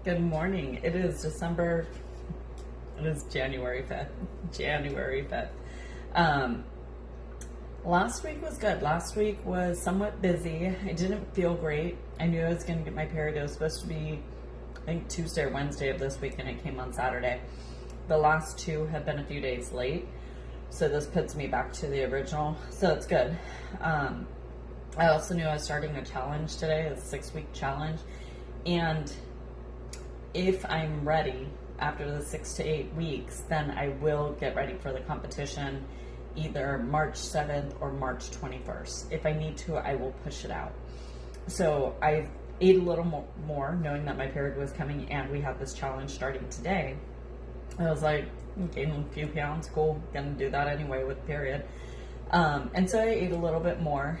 Good morning. It is January 5th. January 5th. Um, Last week was good. Last week was somewhat busy. I didn't feel great. I knew I was going to get my period. It was supposed to be, I think, Tuesday or Wednesday of this week, and it came on Saturday. The last two have been a few days late, so this puts me back to the original. So it's good. I also knew I was starting a challenge today, a 6-week challenge, and if I'm ready after the 6 to 8 weeks, then I will get ready for the competition either March 7th or March 21st. If I need to, I will push it out. So I ate a little more knowing that my period was coming and we had this challenge starting today. I was like, gaining a few pounds, cool, gonna do that anyway with period. And so I ate a little bit more.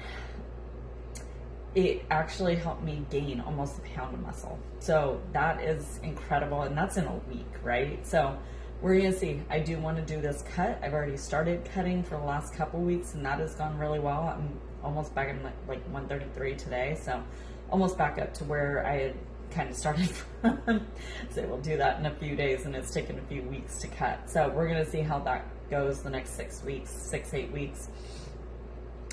It actually helped me gain almost a pound of muscle. So that is incredible. And that's in a week, right? So we're going to see. I do want to do this cut. I've already started cutting for the last couple weeks and that has gone really well. I'm almost back in like 133 today. So almost back up to where I had kind of started from. So we'll do that in a few days and it's taken a few weeks to cut. So we're going to see how that goes the next 6 weeks, 8 weeks.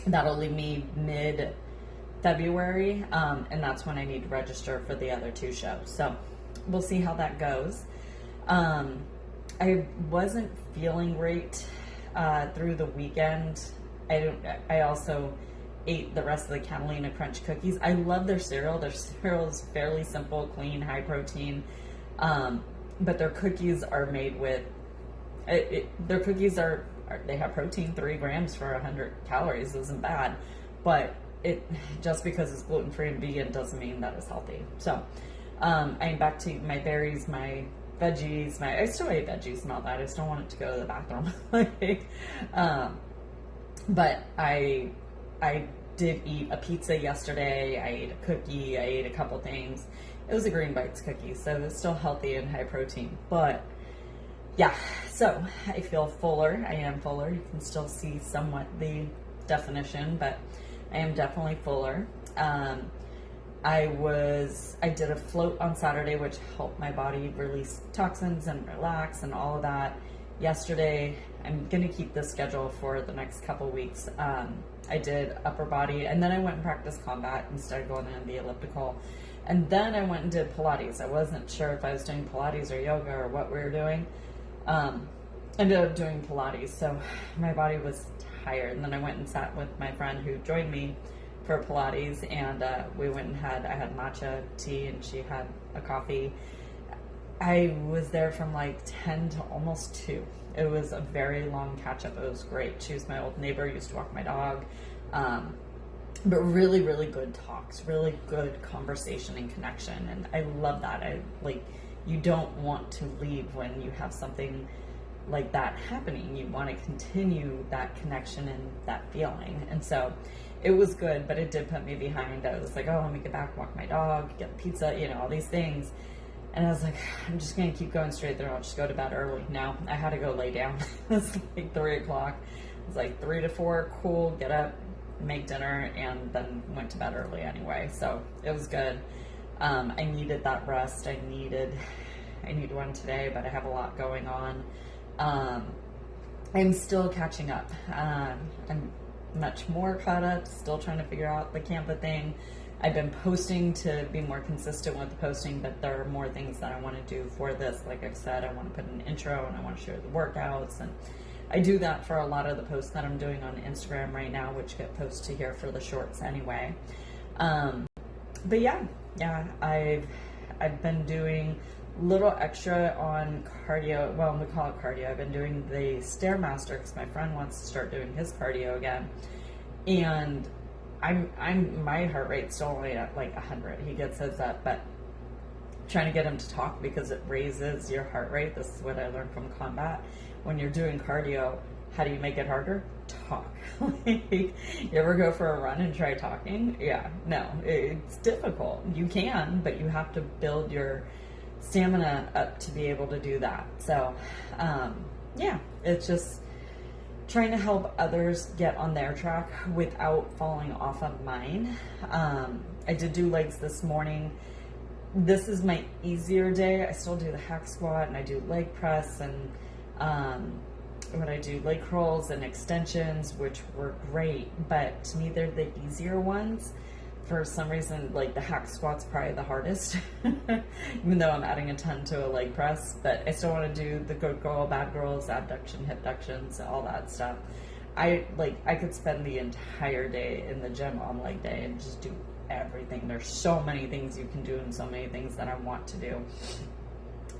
That'll leave me mid-February, and that's when I need to register for the other two shows. So we'll see how that goes. I wasn't feeling great through the weekend. I also ate the rest of the Catalina Crunch cookies. I love their cereal. Their cereal is fairly simple, clean, high protein, but their cookies are made with their cookies are they have protein, 3 grams for 100 calories isn't bad, but it just because it's gluten-free and vegan doesn't mean that it's healthy. So I'm back to my berries, my veggies, I still ate veggies and all that. I just don't want it to go to the bathroom. But I did eat a pizza yesterday. I ate a cookie. I ate a couple things. It was a Green Bites cookie, so it's still healthy and high protein. But yeah, so I feel fuller. I am fuller. You can still see somewhat the definition, but I am definitely fuller. I did a float on Saturday, which helped my body release toxins and relax and all of that. Yesterday, I'm going to keep this schedule for the next couple weeks. I did upper body, and then I went and practiced combat and started going on the elliptical. And then I went and did Pilates. I wasn't sure if I was doing Pilates or yoga or what we were doing. Ended up doing Pilates, so my body was tired. And then I went and sat with my friend who joined me for Pilates, and we went and I had matcha tea and she had a coffee. I was there from like 10 to almost 2. It was a very long catch up. It was great. She was my old neighbor, used to walk my dog. But really, really good talks, really good conversation and connection. And I love that. You don't want to leave when you have something like that happening. You want to continue that connection and that feeling. And so it was good, but it did put me behind. I was like, oh, let me get back, walk my dog, get pizza, all these things. And I was like, I'm just going to keep going straight through. I'll just go to bed early. No, I had to go lay down. It was like 3 o'clock. It was like 3 to 4, cool, get up, make dinner, and then went to bed early anyway. So it was good. I needed that rest. I need one today, but I have a lot going on. I'm still catching up. I'm much more caught up, still trying to figure out the Canva thing. I've been posting to be more consistent with the posting, but there are more things that I want to do for this. Like I've said, I want to put an intro and I want to share the workouts, and I do that for a lot of the posts that I'm doing on Instagram right now, which get posted here for the shorts anyway. But yeah, I've been doing little extra on cardio. Well, we call it cardio. I've been doing the Stairmaster because my friend wants to start doing his cardio again, and my heart rate's still only at like 100. He gets his up, but trying to get him to talk because it raises your heart rate. This is what I learned from combat. When you're doing cardio, how do you make it harder? Talk. You ever go for a run and try talking? Yeah, no, it's difficult. You can, but you have to build your stamina up to be able to do that. So yeah, it's just trying to help others get on their track without falling off of mine. I did do legs this morning. this is my easier day. I still do the hack squat and I do leg press and when I do leg curls and extensions, which were great, but to me they're the easier ones. For some reason, like the hack squat's probably the hardest, even though I'm adding a ton to a leg press, but I still want to do the good girl, bad girls, abduction, hipductions, all that stuff. I could spend the entire day in the gym on leg day and just do everything. There's so many things you can do and so many things that I want to do.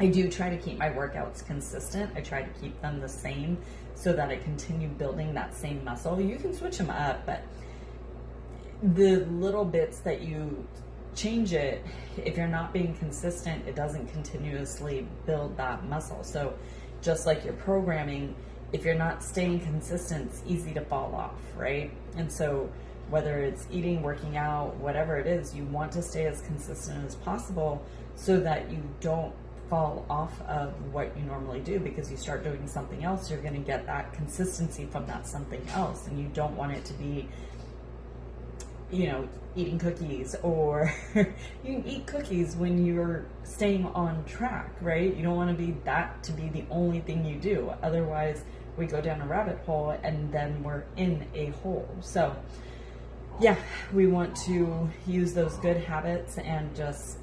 I do try to keep my workouts consistent. I try to keep them the same so that I continue building that same muscle. You can switch them up, but the little bits that you change it, if you're not being consistent, it doesn't continuously build that muscle. So just like your programming, if you're not staying consistent, it's easy to fall off, right? And so whether it's eating, working out, whatever it is, you want to stay as consistent as possible so that you don't fall off of what you normally do, because you start doing something else, you're going to get that consistency from that something else, and you don't want it to be, eating cookies, or you can eat cookies when you're staying on track, right? You don't want to be the only thing you do. Otherwise, we go down a rabbit hole and then we're in a hole. So yeah, we want to use those good habits and just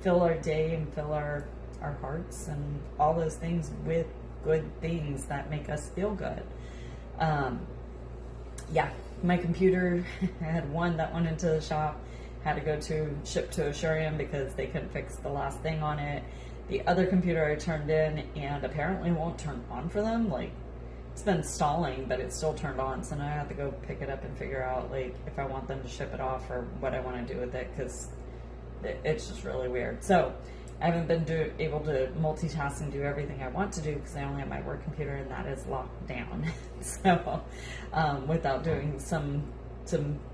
fill our day and fill our hearts and all those things with good things that make us feel good. My computer, I had one that went into the shop, had to go ship to Asurion because they couldn't fix the last thing on it. The other computer I turned in and apparently won't turn on for them. Like, it's been stalling, but it's still turned on. So now I have to go pick it up and figure out if I want them to ship it off or what I want to do with it, because it's just really weird. So I haven't been able to multitask and do everything I want to do because I only have my work computer and that is locked down. So without doing some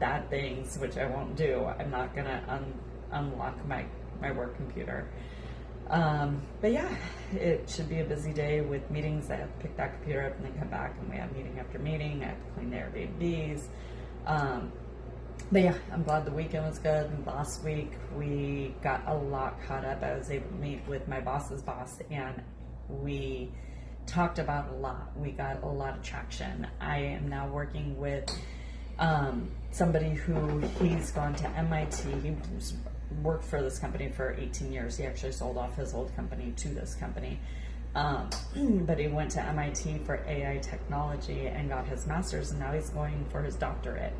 bad things, which I won't do, I'm not going to unlock my work computer. But yeah, it should be a busy day with meetings. I have to pick that computer up and then come back, and we have meeting after meeting. I have to clean the Airbnbs. But yeah, I'm glad the weekend was good. And last week we got a lot caught up. I was able to meet with my boss's boss and we talked about a lot. We got a lot of traction. I am now working with somebody who he's gone to MIT. He worked for this company for 18 years. He actually sold off his old company to this company. But he went to MIT for AI technology and got his master's, and now he's going for his doctorate.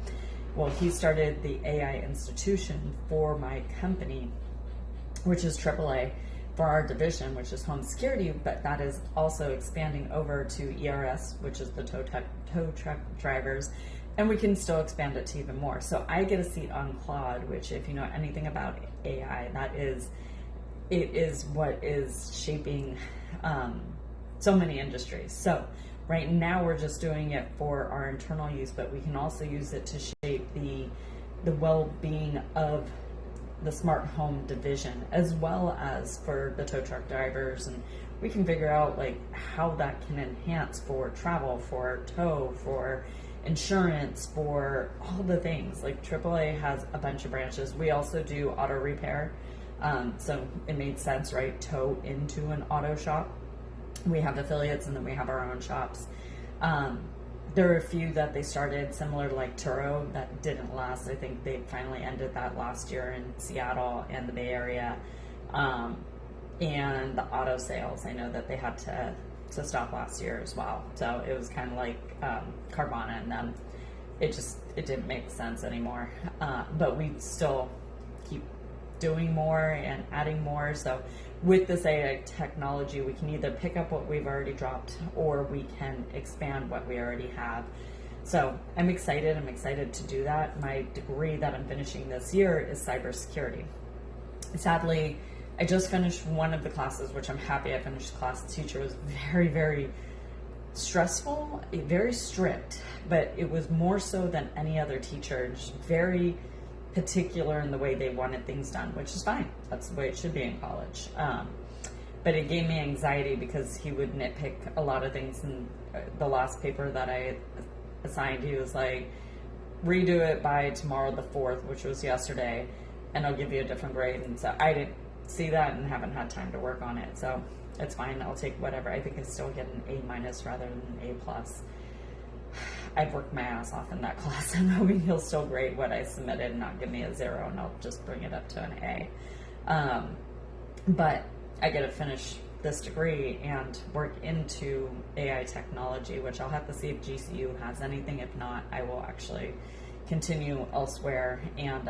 Well, he started the AI institution for my company, which is AAA, for our division, which is home security, but that is also expanding over to ERS, which is the tow truck drivers, and we can still expand it to even more. So I get a seat on Claude, which, if you know anything about AI, it is what is shaping so many industries. So right now we're just doing it for our internal use, but we can also use it to shape the well-being of the smart home division, as well as for the tow truck drivers, and we can figure out how that can enhance for travel, for tow, for insurance, for all the things. AAA has a bunch of branches. We also do auto repair, so it made sense, right? Tow into an auto shop. We have affiliates and then we have our own shops. There are a few that they started similar to Turo that didn't last. I think they finally ended that last year in Seattle and the Bay Area. And the auto sales, I know that they had to stop last year as well. So it was kind of like Carvana and them. It didn't make sense anymore. But we still keep doing more and adding more. So with this AI technology, we can either pick up what we've already dropped or we can expand what we already have. So I'm excited to do that. My degree that I'm finishing this year is cybersecurity. Sadly, I just finished one of the classes, which I'm happy I finished class. The teacher was very, very stressful, very strict, but it was more so than any other teacher, just very particular in the way they wanted things done, which is fine. That's the way it should be in college. But it gave me anxiety because he would nitpick a lot of things. In the last paper that I assigned, he was like, redo it by tomorrow the 4th, which was yesterday, and I'll give you a different grade. And so I see that and haven't had time to work on it. So it's fine. I'll take whatever. I think I still get an A- rather than an A+. I've worked my ass off in that class. I'm hoping he'll still grade what I submitted and not give me a 0, and I'll just bring it up to an A. But I get to finish this degree and work into AI technology, which I'll have to see if GCU has anything. If not, I will actually continue elsewhere and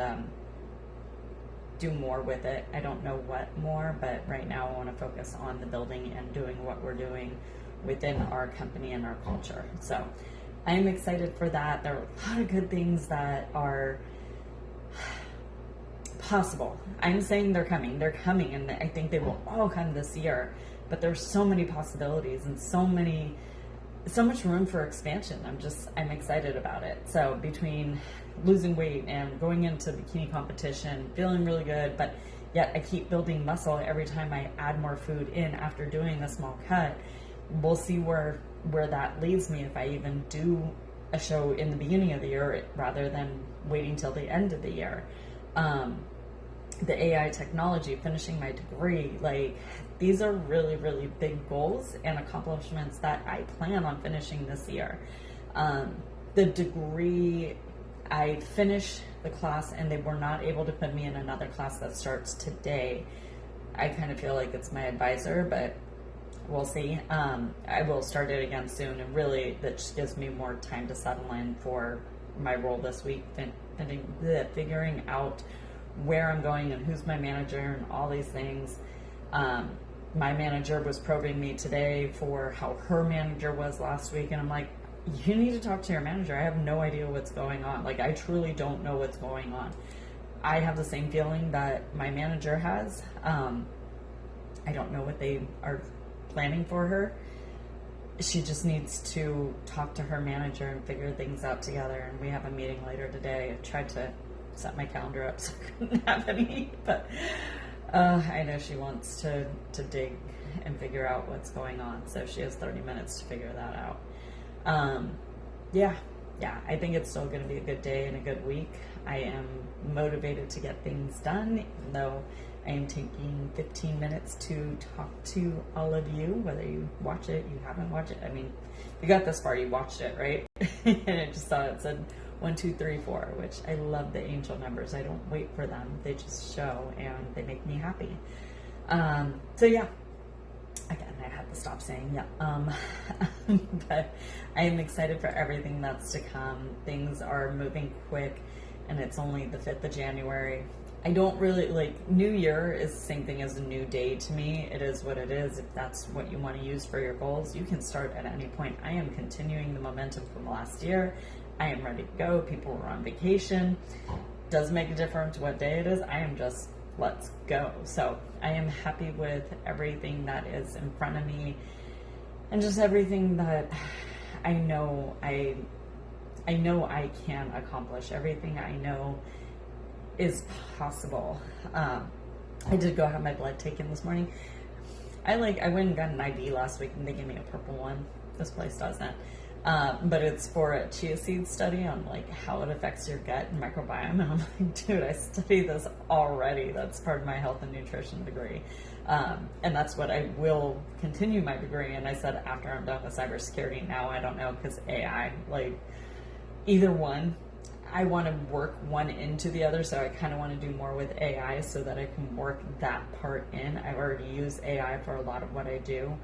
do more with it. I don't know what more, but right now I want to focus on the building and doing what we're doing within our company and our culture. So I am excited for that. There are a lot of good things that are possible. I'm saying they're coming, and I think they will all come this year, but there's so many possibilities and so much room for expansion. I'm excited about it. So between losing weight and going into bikini competition, feeling really good, but yet I keep building muscle every time I add more food in after doing a small cut. We'll see where that leads me if I even do a show in the beginning of the year rather than waiting till the end of the year. The AI technology, finishing my degree, like these are really, really big goals and accomplishments that I plan on finishing this year. The degree, I finished the class and they were not able to put me in another class that starts today. I kind of feel like it's my advisor, but we'll see. I will start it again soon, and really that just gives me more time to settle in for my role this week, figuring out where I'm going and who's my manager and all these things. My manager was probing me today for how her manager was last week, and I'm like, you need to talk to your manager. I have no idea what's going on. Like, I truly don't know what's going on. I have the same feeling that my manager has. I don't know what they are planning for her. She just needs to talk to her manager and figure things out together, and we have a meeting later today. I tried to set my calendar up so I couldn't have any, but I know she wants to dig and figure out what's going on, so she has 30 minutes to figure that out. Yeah, I think it's still going to be a good day and a good week. I am motivated to get things done, even though I am taking 15 minutes to talk to all of you, whether you watch it, you haven't watched it. I mean, if you got this far, you watched it, right? And I just saw it said 1, 2, 3, 4, which I love the angel numbers. I don't wait for them. They just show and they make me happy. So yeah, again, I had to stop saying yeah. But I am excited for everything that's to come. Things are moving quick, and it's only the 5th of January. I don't really, like, New Year is the same thing as a new day to me. It is what it is. If that's what you want to use for your goals, you can start at any point. I am continuing the momentum from last year. I am ready to go. People were on vacation. Does make a difference what day it is. I am just, let's go. So I am happy with everything that is in front of me, and just everything that I know I can accomplish. Everything I know is possible. I did go have my blood taken this morning. I went and got an IV last week, and they gave me a purple one. This place doesn't. But it's for a chia seed study on like how it affects your gut and microbiome. And I'm like, dude, I studied this already. That's part of my health and nutrition degree. And that's what I will continue my degree. And I said, after I'm done with cybersecurity, now I don't know, because AI, like either one, I want to work one into the other. So I kind of want to do more with AI so that I can work that part in. I've already used AI for a lot of what I do,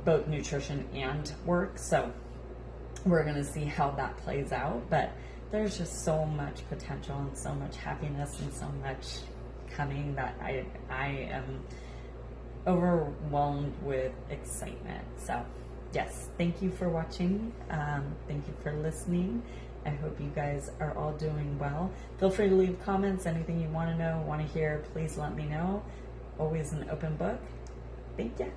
both nutrition and work. So we're going to see how that plays out, but there's just so much potential and so much happiness and so much coming that I am overwhelmed with excitement. So yes, thank you for watching. Thank you for listening. I hope you guys are all doing well. Feel free to leave comments. Anything you want to know, want to hear, please let me know. Always an open book. Thank you.